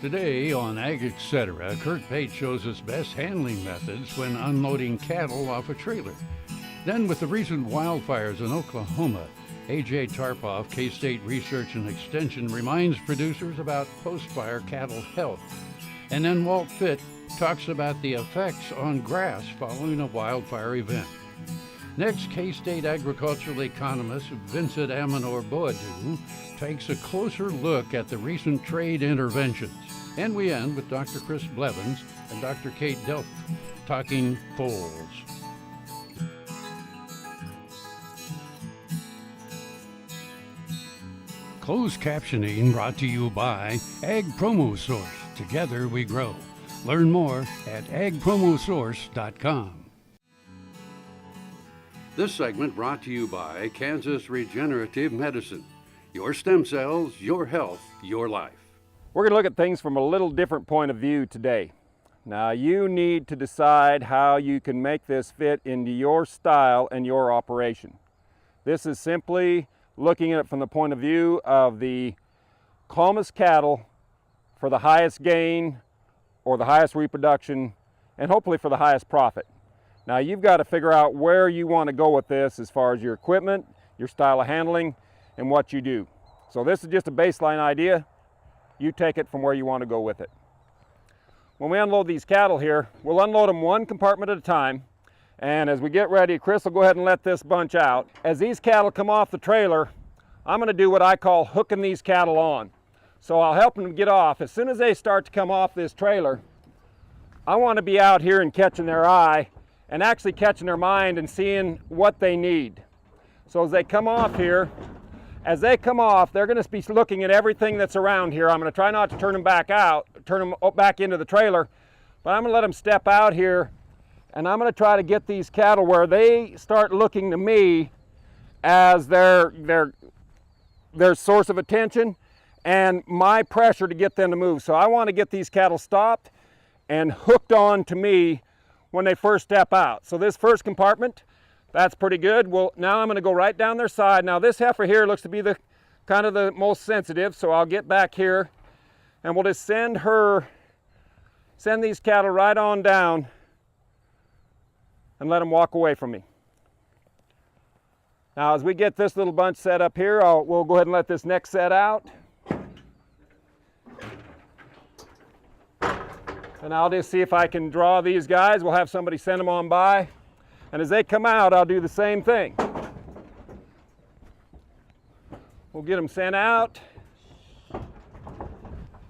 Today on Ag Etc., Kurt Pate shows us best handling methods when unloading cattle off a trailer. Then, with the recent wildfires in Oklahoma, A.J. Tarpoff, K-State Research and Extension, reminds producers about post-fire cattle health. And then Walt Fitt talks about the effects on grass following a wildfire event. Next, K-State agricultural economist Vincent Amanor Boadu takes a closer look at the recent trade interventions. And we end with Dr. Chris Blevins and Dr. Kate Delp talking foals. Closed captioning brought to you by Ag Promo Source. Together we grow. Learn more at agpromosource.com. This segment brought to you by Kansas Regenerative Medicine. Your stem cells, your health, your life. We're going to look at things from a little different point of view today. Now you need to decide how you can make this fit into your style and your operation. This is simply looking at it from the point of view of the calmest cattle for the highest gain or the highest reproduction and hopefully for the highest profit. Now you've got to figure out where you want to go with this as far as your equipment, your style of handling, and what you do. So this is just a baseline idea. You take it from where you want to go with it. When we unload these cattle here, we'll unload them one compartment at a time. And as we get ready, Chris will go ahead and let this bunch out. As these cattle come off the trailer, I'm going to do what I call hooking these cattle on. So I'll help them get off. As soon as they start to come off this trailer, I want to be out here and catching their eye and actually catching their mind and seeing what they need. So as they come off here, as they come off, they're going to be looking at everything that's around here. I'm going to try not to turn them back out, turn them back into the trailer, but I'm going to let them step out here, and I'm going to try to get these cattle where they start looking to me as their source of attention and my pressure to get them to move. So I want to get these cattle stopped and hooked on to me when they first step out. So this first compartment, that's pretty good. Well, now I'm going to go right down their side. Now this heifer here looks to be the kind of the most sensitive, so I'll get back here and we'll just send these cattle right on down and let them walk away from me. Now as we get this little bunch set up here, we'll go ahead and let this next set out. And I'll just see if I can draw these guys. We'll have somebody send them on by. And as they come out, I'll do the same thing. We'll get them sent out.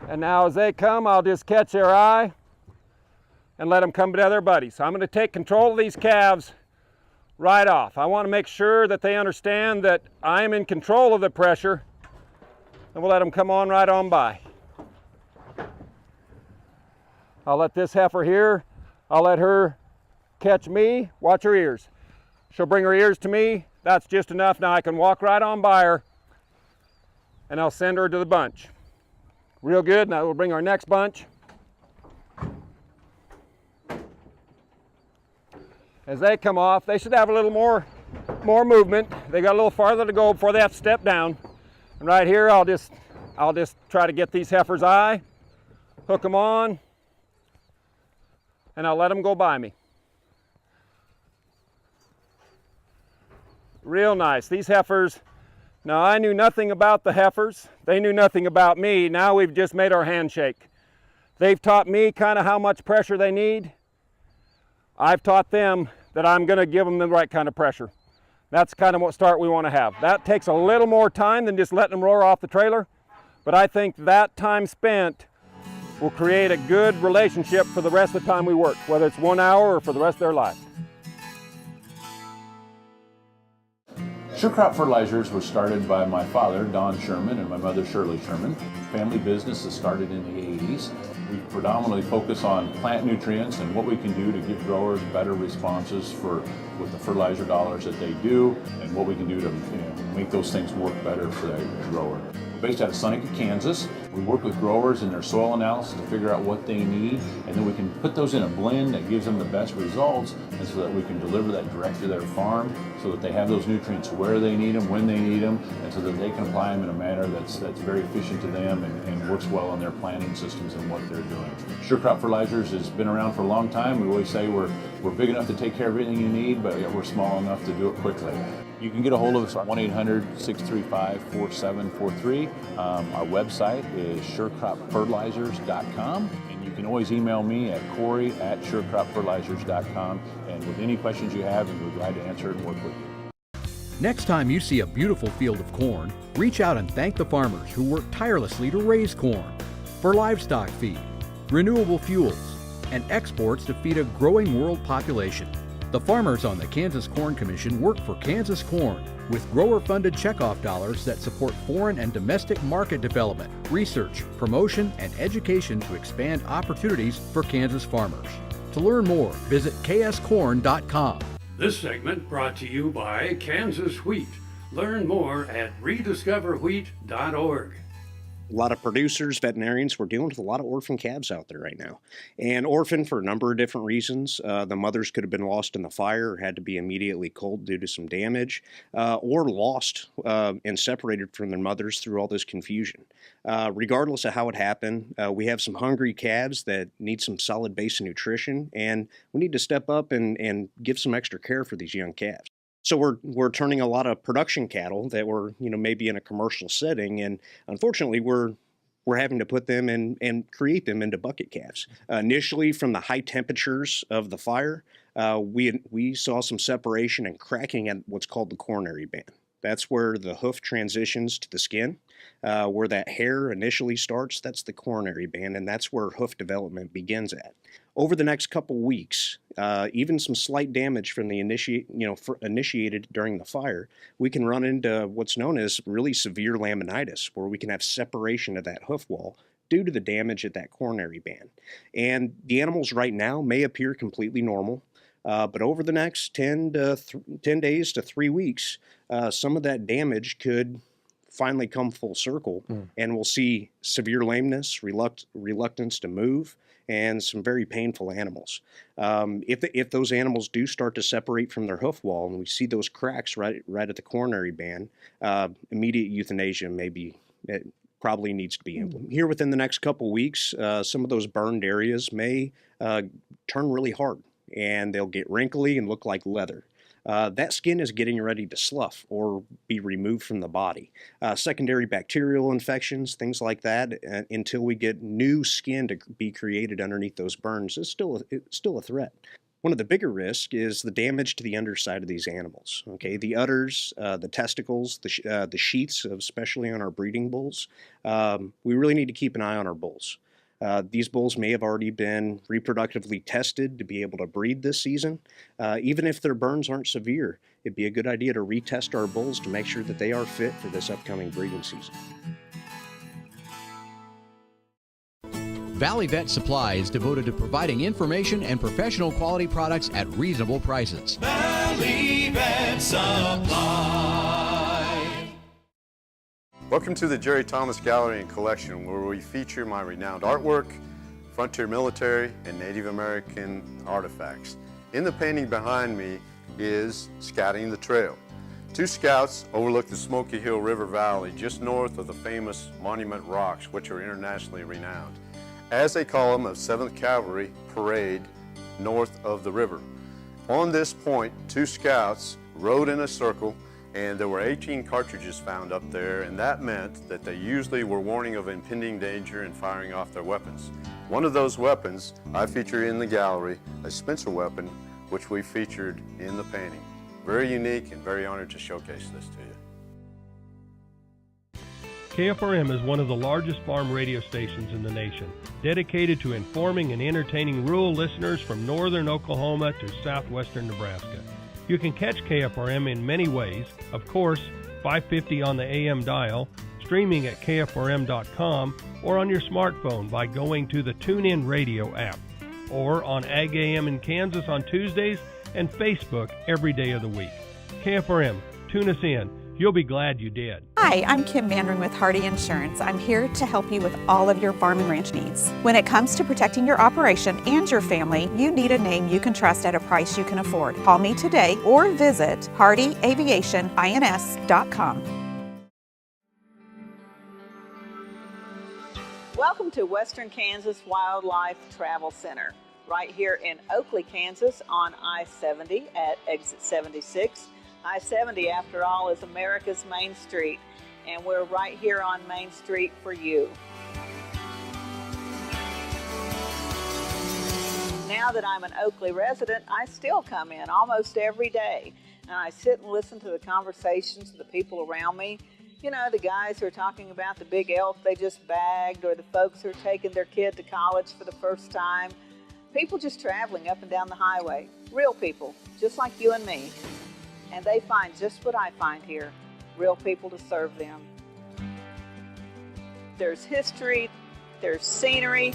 And now as they come, I'll just catch their eye and let them come to their buddies. So I'm going to take control of these calves right off. I want to make sure that they understand that I'm in control of the pressure, and we'll let them come on right on by. I'll let this heifer here, I'll let her catch me, watch her ears. She'll bring her ears to me, that's just enough. Now I can walk right on by her and I'll send her to the bunch. Real good. Now we'll bring our next bunch. As they come off, they should have a little more movement. They got a little farther to go before they have to step down. And right here, I'll just try to get these heifers' eye, hook them on, and I'll let them go by me. Real nice. These heifers, now I knew nothing about the heifers. They knew nothing about me. Now we've just made our handshake. They've taught me kind of how much pressure they need. I've taught them that I'm going to give them the right kind of pressure. That's kind of what start we want to have. That takes a little more time than just letting them roar off the trailer, but I think that time spent will create a good relationship for the rest of the time we work, whether it's 1 hour or for the rest of their life. SureCrop Fertilizers was started by my father, Don Sherman, and my mother, Shirley Sherman. Family business that started in the 80s. We predominantly focus on plant nutrients and what we can do to give growers better responses with the fertilizer dollars that they do, and what we can do to make those things work better for the grower. We're based out of Seneca, Kansas. We work with growers in their soil analysis to figure out what they need, and then we can put those in a blend that gives them the best results, and so that we can deliver that direct to their farm so that they have those nutrients where they need them, when they need them, and so that they can apply them in a manner that's very efficient to them and works well in their planning systems and what they're doing. Sure Crop Fertilizers has been around for a long time. We always say we're big enough to take care of everything you need, but yet we're small enough to do it quickly. You can get a hold of us at 1-800-635-4743. Our website is surecropfertilizers.com. You can always email me at Corey@surecropfertilizers.com, and with any questions you have, we'll be glad to answer it and work with you. Next time you see a beautiful field of corn, reach out and thank the farmers who work tirelessly to raise corn for livestock feed, renewable fuels, and exports to feed a growing world population. The farmers on the Kansas Corn Commission work for Kansas Corn with grower-funded checkoff dollars that support foreign and domestic market development, research, promotion, and education to expand opportunities for Kansas farmers. To learn more, visit kscorn.com. This segment brought to you by Kansas Wheat. Learn more at rediscoverwheat.org. A lot of producers, veterinarians, we're dealing with a lot of orphan calves out there right now. And orphan for a number of different reasons. The mothers could have been lost in the fire or had to be immediately culled due to some damage, or lost and separated from their mothers through all this confusion. Regardless of how it happened, we have some hungry calves that need some solid base of nutrition, and we need to step up and give some extra care for these young calves. So we're turning a lot of production cattle that were, maybe in a commercial setting, and unfortunately we're having to put them in and create them into bucket calves. Initially, from the high temperatures of the fire, we saw some separation and cracking at what's called the coronary band. That's where the hoof transitions to the skin, where that hair initially starts. That's the coronary band, and that's where hoof development begins at. Over the next couple weeks, even some slight damage from the initiated during the fire, we can run into what's known as really severe laminitis, where we can have separation of that hoof wall due to the damage at that coronary band. And the animals right now may appear completely normal, but over the next 10 days to 3 weeks, some of that damage could finally come full circle, and we'll see severe lameness, reluctance to move, and some very painful animals. If those animals do start to separate from their hoof wall and we see those cracks right at the coronary band, immediate euthanasia probably needs to be implemented. Here within the next couple weeks, some of those burned areas may turn really hard, and they'll get wrinkly and look like leather. That skin is getting ready to slough or be removed from the body. Secondary bacterial infections, things like that, until we get new skin to be created underneath those burns, is still a threat. One of the bigger risks is the damage to the underside of these animals. Okay, the udders, the testicles, the sheaths, especially on our breeding bulls. We really need to keep an eye on our bulls. These bulls may have already been reproductively tested to be able to breed this season. Even if their burns aren't severe, it'd be a good idea to retest our bulls to make sure that they are fit for this upcoming breeding season. Valley Vet Supply is devoted to providing information and professional quality products at reasonable prices. Valley Vet Supply. Welcome to the Jerry Thomas Gallery and Collection, where we feature my renowned artwork, frontier military, and Native American artifacts. In the painting behind me is Scouting the Trail. 2 scouts overlook the Smoky Hill River Valley just north of the famous Monument Rocks, which are internationally renowned, as a column of 7th Cavalry parade north of the river. On this point, 2 scouts rode in a circle, and there were 18 cartridges found up there, and that meant that they usually were warning of impending danger and firing off their weapons. One of those weapons I feature in the gallery, a Spencer weapon, which we featured in the painting. Very unique and very honored to showcase this to you. KFRM is one of the largest farm radio stations in the nation, dedicated to informing and entertaining rural listeners from northern Oklahoma to southwestern Nebraska. You can catch KFRM in many ways. Of course, 550 on the AM dial, streaming at KFRM.com, or on your smartphone by going to the TuneIn Radio app, or on Ag AM in Kansas on Tuesdays and Facebook every day of the week. KFRM, tune us in. You'll be glad you did. Hi, I'm Kim Mandring with Hardy Insurance. I'm here to help you with all of your farm and ranch needs. When it comes to protecting your operation and your family, you need a name you can trust at a price you can afford. Call me today or visit hardyaviationins.com. Welcome to Western Kansas Wildlife Travel Center, right here in Oakley, Kansas on I-70 at exit 76. I-70, after all, is America's Main Street, and we're right here on Main Street for you. Now that I'm an Oakley resident, I still come in almost every day, and I sit and listen to the conversations of the people around me. You know, the guys who are talking about the big elk they just bagged, or the folks who are taking their kid to college for the first time. People just traveling up and down the highway. Real people, just like you and me. And they find just what I find here, real people to serve them. There's history, there's scenery.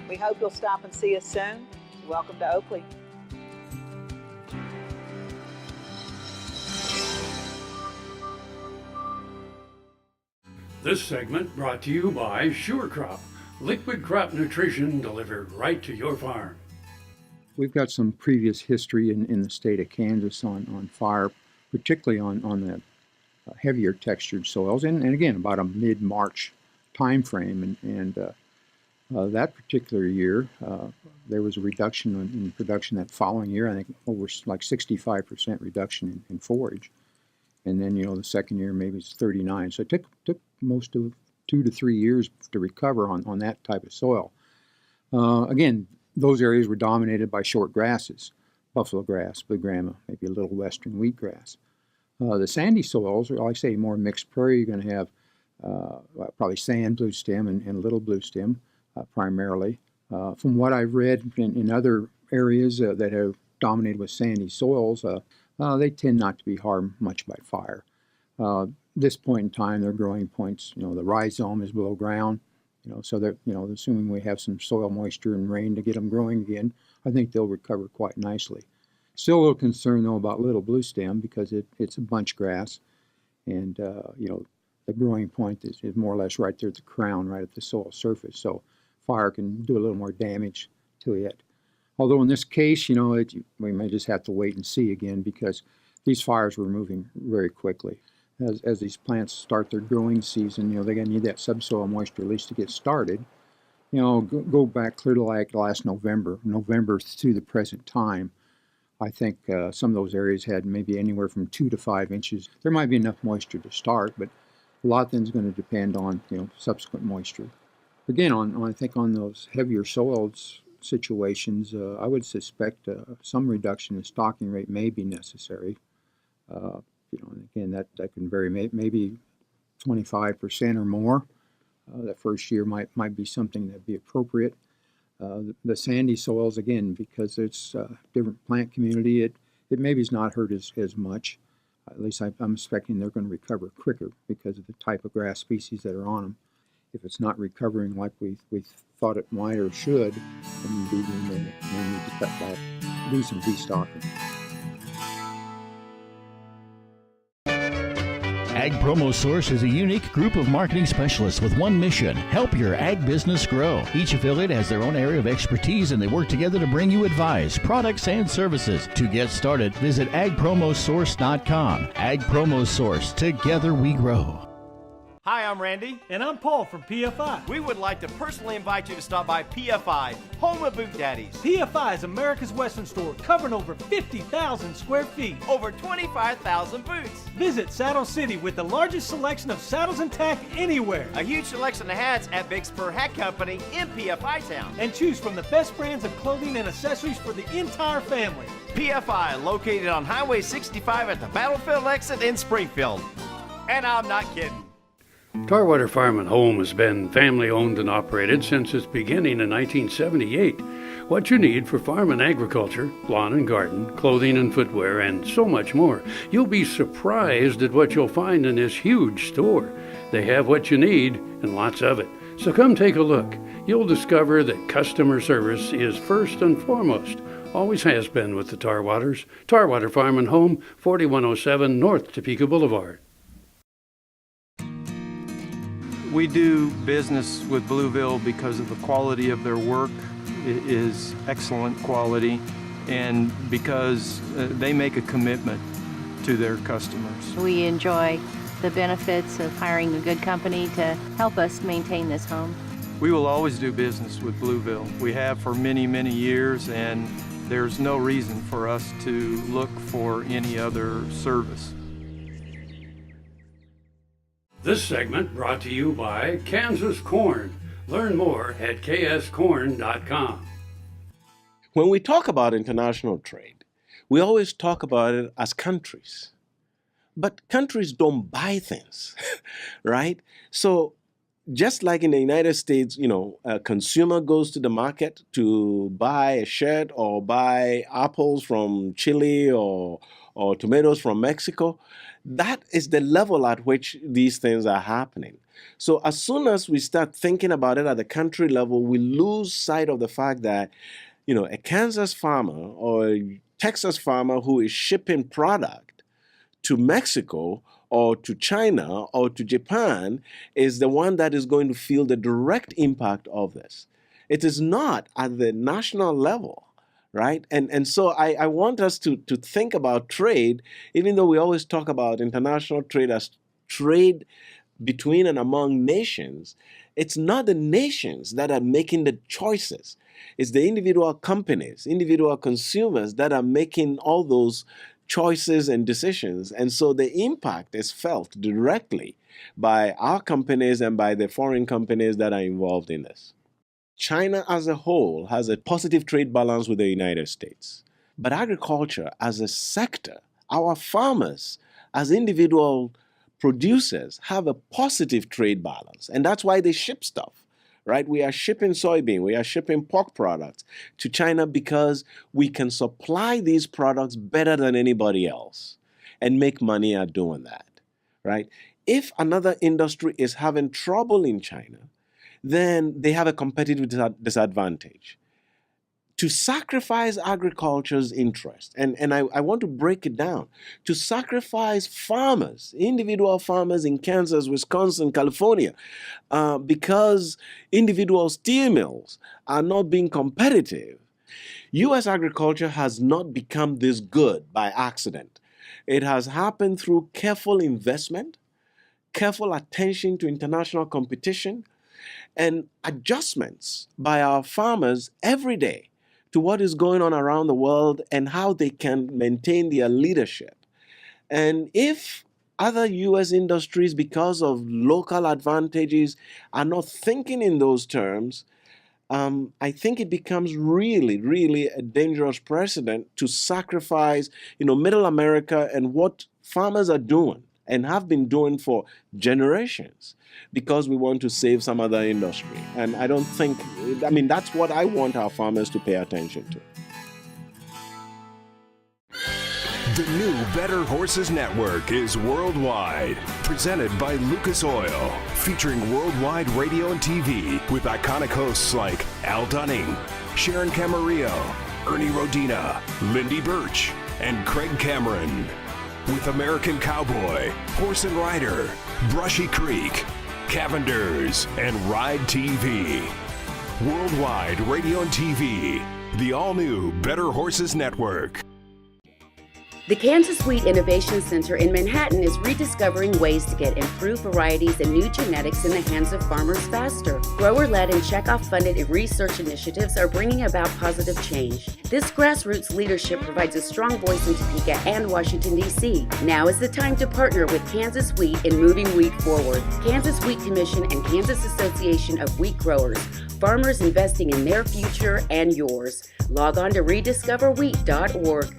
We hope you'll stop and see us soon. Welcome to Oakley. This segment brought to you by SureCrop, liquid crop nutrition delivered right to your farm. We've got some previous history in the state of Kansas on fire, particularly on the heavier textured soils, and again, about a mid-March time frame. And that particular year, there was a reduction in production that following year. I think over like 65% reduction in forage. And then, the second year maybe it's 39. So it took most of 2 to 3 years to recover on that type of soil. Again, those areas were dominated by short grasses, buffalo grass, blue grama, maybe a little western wheatgrass. The sandy soils, or like I say, more mixed prairie, you're going to have probably sand blue stem and little blue stem primarily. From what I've read in other areas that have dominated with sandy soils, they tend not to be harmed much by fire. This point in time, their growing points, the rhizome is below ground, so that, assuming we have some soil moisture and rain to get them growing again, I think they'll recover quite nicely. Still a little concerned though about little blue stem because it's a bunch grass, and the growing point is more or less right there at the crown, right at the soil surface. So fire can do a little more damage to it. Although in this case, we may just have to wait and see again because these fires were moving very quickly. As these plants start their growing season, they're going to need that subsoil moisture at least to get started. Go back clear to like last November through the present time. I think some of those areas had maybe anywhere from 2 to 5 inches. There might be enough moisture to start, but a lot of things are going to depend on subsequent moisture. Again, I think on those heavier soils situations, I would suspect some reduction in stocking rate may be necessary. And again, that can vary, maybe 25% or more. That first year might be something that'd be appropriate. The sandy soils, again, because it's a different plant community, it maybe is not hurt as much. At least I'm expecting they're going to recover quicker because of the type of grass species that are on them. If it's not recovering like we thought it might or should, then we may need to cut back, do some destocking. Ag Promo Source is a unique group of marketing specialists with one mission: help your ag business grow. Each affiliate has their own area of expertise, and they work together to bring you advice, products, and services. To get started, visit agpromosource.com. Ag Promo Source. Together we grow. Hi, I'm Randy. And I'm Paul from PFI. We would like to personally invite you to stop by PFI, home of Boot Daddies. PFI is America's Western store, covering over 50,000 square feet. Over 25,000 boots. Visit Saddle City with the largest selection of saddles and tack anywhere. A huge selection of hats at Big Spur Hat Company in PFI Town. And choose from the best brands of clothing and accessories for the entire family. PFI, located on Highway 65 at the Battlefield exit in Springfield. And I'm not kidding. Tarwater Farm and Home has been family owned and operated since its beginning in 1978. What you need for farm and agriculture, lawn and garden, clothing and footwear, and so much more. You'll be surprised at what you'll find in this huge store. They have what you need and lots of it. So come take a look. You'll discover that customer service is first and foremost. Always has been with the Tarwaters. Tarwater Farm and Home, 4107 North Topeka Boulevard. We do business with Blueville because of the quality of their work. It is excellent quality, and because they make a commitment to their customers. We enjoy the benefits of hiring a good company to help us maintain this home. We will always do business with Blueville. We have for many, many years, and there's no reason for us to look for any other service. This segment brought to you by Kansas Corn. Learn more at kscorn.com. When we talk about international trade, we always talk about it as countries. But countries don't buy things, right? So just like in the United States, a consumer goes to the market to buy a shirt or buy apples from Chile or tomatoes from Mexico, that is the level at which these things are happening. So as soon as we start thinking about it at the country level, we lose sight of the fact that, a Kansas farmer or a Texas farmer who is shipping product to Mexico or to China or to Japan is the one that is going to feel the direct impact of this. It is not at the national level, right? And so I want us to think about trade, even though we always talk about international trade as trade between and among nations. It's not the nations that are making the choices. It's the individual companies, individual consumers that are making all those choices and decisions. And so the impact is felt directly by our companies and by the foreign companies that are involved in this. China as a whole has a positive trade balance with the United States. But agriculture as a sector, our farmers as individual producers have a positive trade balance. And that's why they ship stuff. Right? We are shipping soybean, we are shipping pork products to China because we can supply these products better than anybody else and make money at doing that, right? If another industry is having trouble in China, then they have a competitive disadvantage. To sacrifice agriculture's interest, and I want to break it down, to sacrifice farmers, individual farmers in Kansas, Wisconsin, California, because individual steel mills are not being competitive. U.S. agriculture has not become this good by accident. It has happened through careful investment, careful attention to international competition, and adjustments by our farmers every day to what is going on around the world and how they can maintain their leadership. And if other U.S. industries, because of local advantages, are not thinking in those terms, I think it becomes really, really a dangerous precedent to sacrifice, Middle America and what farmers are doing and have been doing for generations because we want to save some other industry. And I don't think, that's what I want our farmers to pay attention to. The new Better Horses Network is worldwide, presented by Lucas Oil, featuring worldwide radio and TV with iconic hosts like Al Dunning, Sharon Camarillo, Ernie Rodina, Lindy Birch, and Craig Cameron. With American Cowboy, Horse and Rider, Brushy Creek, Cavenders, and Ride TV. Worldwide radio and TV, the all-new Better Horses Network. The Kansas Wheat Innovation Center in Manhattan is rediscovering ways to get improved varieties and new genetics in the hands of farmers faster. Grower-led and checkoff-funded research initiatives are bringing about positive change. This grassroots leadership provides a strong voice in Topeka and Washington, D.C. Now is the time to partner with Kansas Wheat in moving wheat forward. Kansas Wheat Commission and Kansas Association of Wheat Growers. Farmers investing in their future and yours. Log on to rediscoverwheat.org.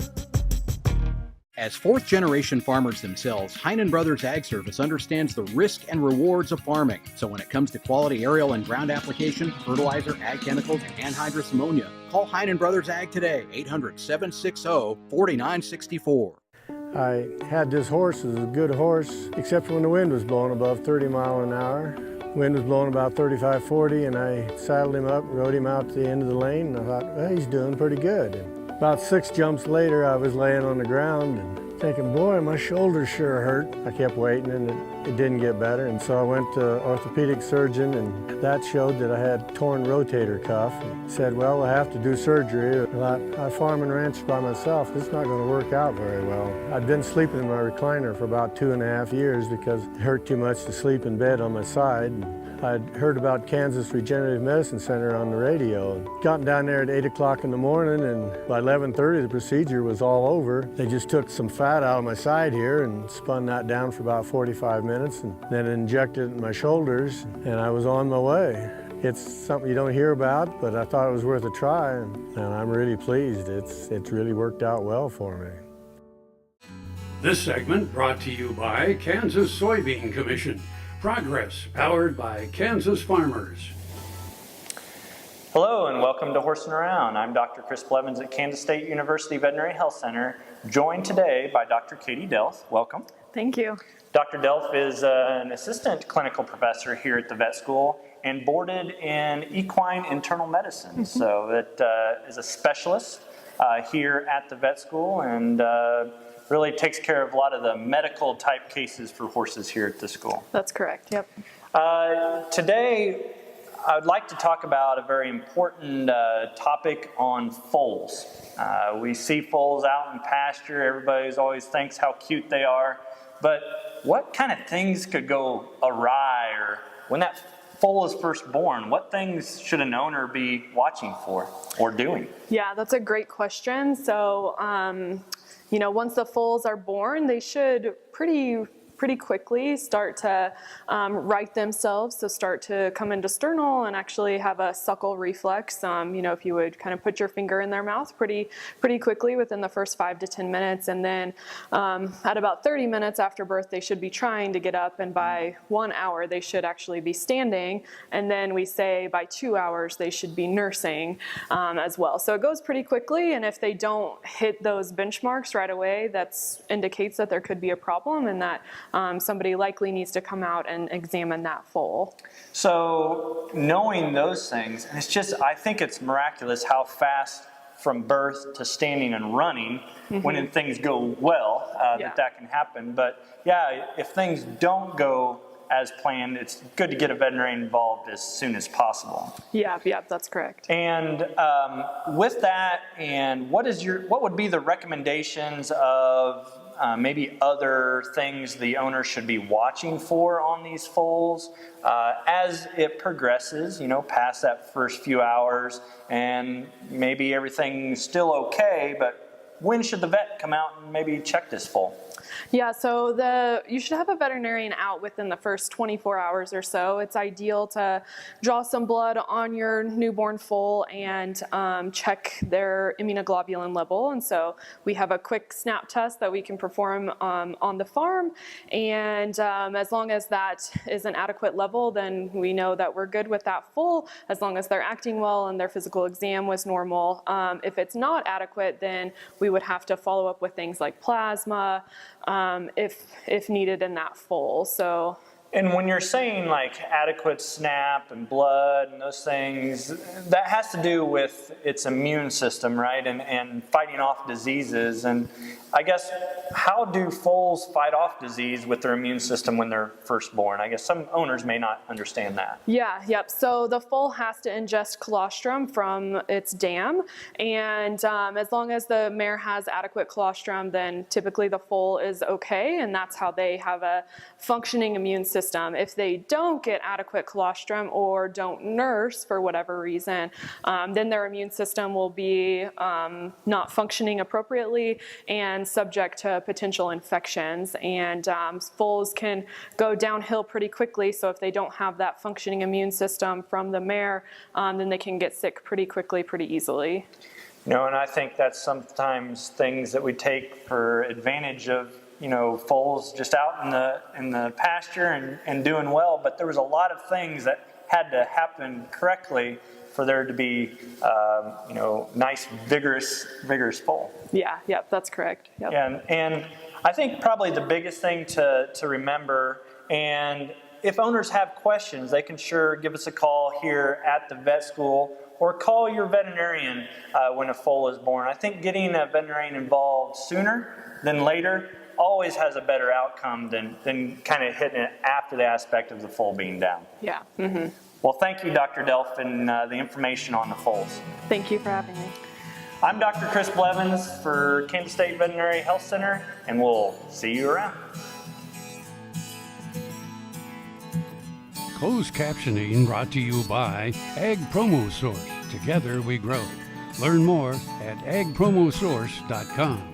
As fourth-generation farmers themselves, Heinen Brothers Ag Service understands the risk and rewards of farming. So when it comes to quality aerial and ground application, fertilizer, ag chemicals, and anhydrous ammonia, call Heinen Brothers Ag today, 800-760-4964. I had this horse, it was a good horse, except for when the wind was blowing above 30 miles an hour. Wind was blowing about 35, 40, and I saddled him up, rode him out to the end of the lane, and I thought, well, he's doing pretty good. And about 6 jumps later, I was laying on the ground and thinking, boy, my shoulders sure hurt. I kept waiting, and it didn't get better, and so I went to an orthopedic surgeon, and that showed that I had torn rotator cuff. He said, well, we'll have to do surgery. I farm and ranch by myself. It's not going to work out very well. I'd been sleeping in my recliner for about 2.5 years because it hurt too much to sleep in bed on my side. I'd heard about Kansas Regenerative Medicine Center on the radio. Gotten down there at 8 o'clock in the morning, and by 11:30 the procedure was all over. They just took some fat out of my side here and spun that down for about 45 minutes and then injected it in my shoulders, and I was on my way. It's something you don't hear about, but I thought it was worth a try, and I'm really pleased. It's really worked out well for me. This segment brought to you by Kansas Soybean Commission. Progress powered by Kansas farmers. Hello and welcome to Horsing Around. I'm Dr. Chris Blevins at Kansas State University Veterinary Health Center, joined today by Dr. Katie Delf. Welcome. Thank you. Dr. Delf is an assistant clinical professor here at the vet school and boarded in equine internal medicine. So it is a specialist here at the vet school and really takes care of a lot of the medical type cases for horses here at the school. That's correct, yep. Today, I would like to talk about a very important topic on foals. We see foals out in pasture. Everybody always thinks how cute they are. But what kind of things could go awry, or when that foal is first born, what things should an owner be watching for or doing? Yeah, that's a great question. So, once the foals are born, they should pretty quickly start to right themselves, so start to come into sternal and actually have a suckle reflex. If you would kind of put your finger in their mouth pretty quickly within the first 5 to 10 minutes, and then at about 30 minutes after birth, they should be trying to get up, and by 1 hour, they should actually be standing, and then we say by 2 hours, they should be nursing as well. So it goes pretty quickly, and if they don't hit those benchmarks right away, that indicates that there could be a problem, and that somebody likely needs to come out and examine that foal. So knowing those things, and I think it's miraculous how fast from birth to standing and running, when things go well, that can happen. But yeah, if things don't go as planned, it's good to get a veterinarian involved as soon as possible. Yeah, that's correct. And with that, and what would be the recommendations of maybe other things the owner should be watching for on these foals as it progresses, past that first few hours, and maybe everything's still okay, but when should the vet come out and maybe check this foal? Yeah, so you should have a veterinarian out within the first 24 hours or so. It's ideal to draw some blood on your newborn foal and check their immunoglobulin level. And so we have a quick snap test that we can perform on the farm. And as long as that is an adequate level, then we know that we're good with that foal, as long as they're acting well and their physical exam was normal. If it's not adequate, then we would have to follow up with things like plasma, if needed in that foal. So. And when you're saying like adequate snap and blood and those things, that has to do with its immune system, right? And fighting off diseases. And I guess, how do foals fight off disease with their immune system when they're first born? I guess some owners may not understand that. Yep. So the foal has to ingest colostrum from its dam. And as long as the mare has adequate colostrum, then typically the foal is okay. And that's how they have a functioning immune system. If they don't get adequate colostrum or don't nurse for whatever reason, then their immune system will be not functioning appropriately and subject to potential infections. And foals can go downhill pretty quickly, so if they don't have that functioning immune system from the mare, then they can get sick pretty quickly, pretty easily. And I think that's sometimes things that we take for advantage of, foals just out in the pasture and doing well, but there was a lot of things that had to happen correctly for there to be, nice, vigorous foal. Yep, that's correct. Yep. And I think probably the biggest thing to remember, and if owners have questions, they can sure give us a call here at the vet school, or call your veterinarian when a foal is born. I think getting a veterinarian involved sooner than later always has a better outcome than kind of hitting it after the aspect of the foal being down. Yeah. Well, thank you, Dr. Delf, and the information on the foals. Thank you for having me. I'm Dr. Chris Blevins for Kansas State Veterinary Health Center, and we'll see you around. Closed captioning brought to you by Ag Promo Source. Together we grow. Learn more at agpromosource.com.